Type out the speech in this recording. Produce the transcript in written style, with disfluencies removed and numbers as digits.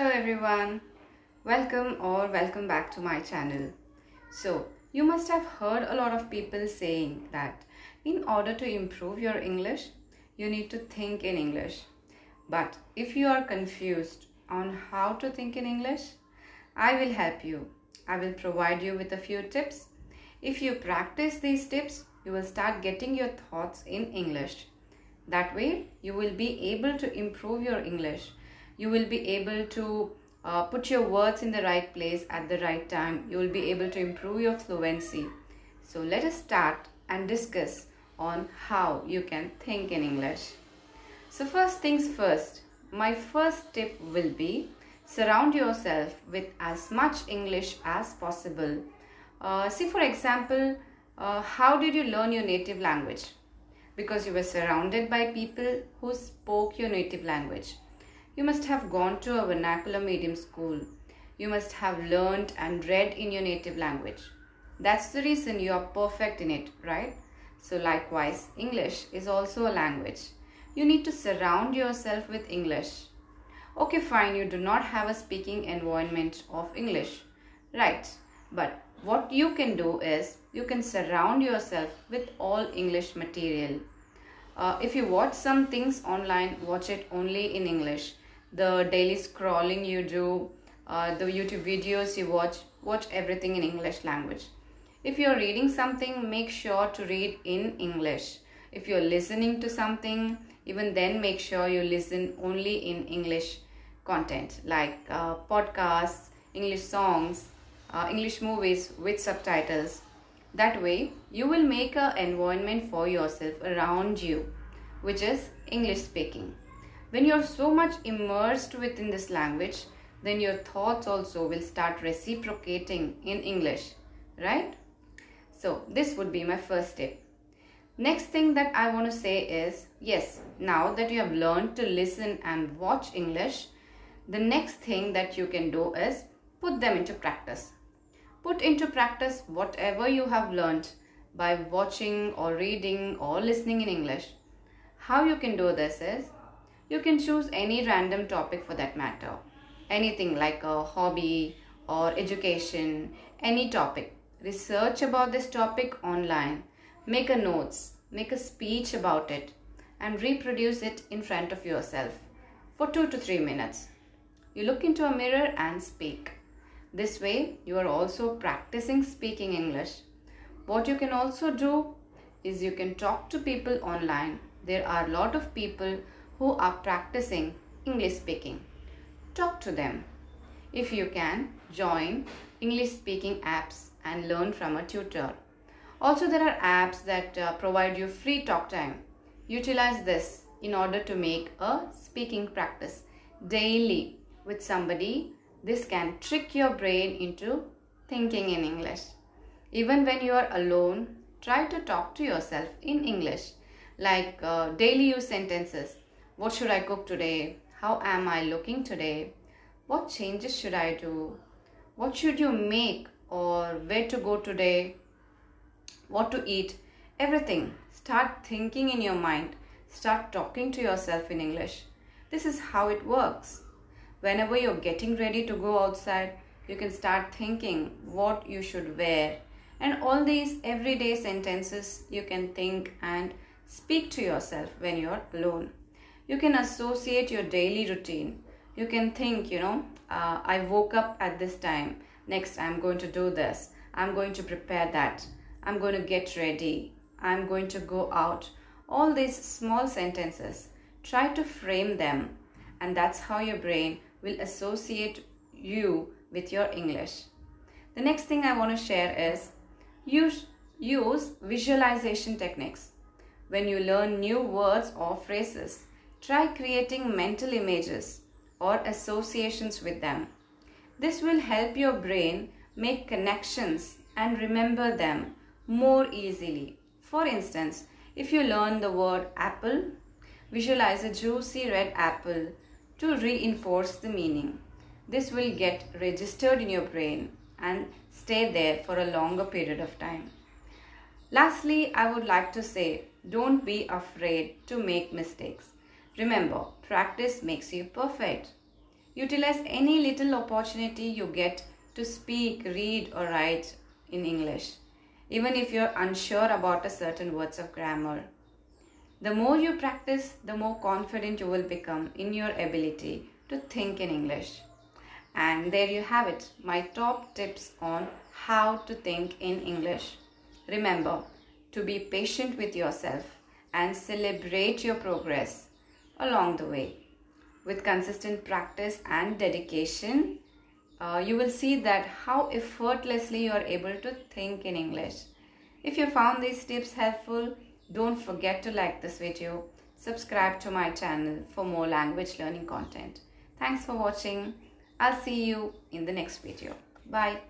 Hello everyone, welcome back to my channel. So, you must have heard a lot of people saying that in order to improve your English, you need to think in English. But if you are confused on how to think in English, I will help you. I will provide you with a few tips. If you practice these tips, you will start getting your thoughts in English. That way, you will be able to improve your English. You will be able to put your words in the right place at the right time. You will be able to improve your fluency. So let us start and discuss on how you can think in English. So first things first, my first tip will be surround yourself with as much English as possible. See for example, how did you learn your native language? Because you were surrounded by people who spoke your native language. You must have gone to a vernacular medium school. You must have learned and read in your native language. That's the reason you are perfect in it, right? So likewise, English is also a language. You need to surround yourself with English. Okay, fine, you do not have a speaking environment of English, right? But what you can do is, you can surround yourself with all English material. If you watch some things online, watch it only in English. The daily scrolling you do, the YouTube videos you watch everything in English language. If you're reading something, make sure to read in English. If you're listening to something, even then make sure you listen only in English content, like podcasts, English songs, English movies with subtitles. That way, you will make an environment for yourself around you, which is English speaking. When you're so much immersed within this language, then your thoughts also will start reciprocating in English, right? So, this would be my first tip. Next thing that I want to say is, yes, now that you have learned to listen and watch English, the next thing that you can do is put them into practice. Put into practice whatever you have learned by watching or reading or listening in English. How you can do this is, you can choose any random topic for that matter. Anything like a hobby or education, any topic. Research about this topic online. Make a notes, make a speech about it and reproduce it in front of yourself for 2 to 3 minutes. You look into a mirror and speak. This way, you are also practicing speaking English. What you can also do is you can talk to people online. There are a lot of people who are practicing English speaking. Talk to them. If you can, join English speaking apps and learn from a tutor. Also, there are apps that provide you free talk time. Utilize this in order to make a speaking practice daily with somebody. This can trick your brain into thinking in English. Even when you are alone, try to talk to yourself in English, like daily use sentences. What should I cook today? How am I looking today? What changes should I do? What should you make or where to go today? What to eat? Everything. Start thinking in your mind. Start talking to yourself in English. This is how it works. Whenever you're getting ready to go outside, you can start thinking what you should wear. And all these everyday sentences you can think and speak to yourself when you're alone. You can associate your daily routine. You can think, I woke up at this time. Next, I'm going to do this. I'm going to prepare that. I'm going to get ready. I'm going to go out. All these small sentences, try to frame them. And that's how your brain will associate you with your English. The next thing I want to share is use visualization techniques. When you learn new words or phrases, try creating mental images or associations with them. This will help your brain make connections and remember them more easily. For instance, if you learn the word apple, visualize a juicy red apple to reinforce the meaning. This will get registered in your brain and stay there for a longer period of time. Lastly, I would like to say, don't be afraid to make mistakes. Remember, practice makes you perfect. Utilize any little opportunity you get to speak, read, or write in English, even if you're unsure about a certain words of grammar. The more you practice, the more confident you will become in your ability to think in English. And there you have it, my top tips on how to think in English. Remember to be patient with yourself and celebrate your progress along the way. With consistent practice and dedication, you will see that how effortlessly you are able to think in English. If you found these tips helpful, don't forget to like this video, subscribe to my channel for more language learning content. Thanks for watching. I'll see you in the next video. Bye.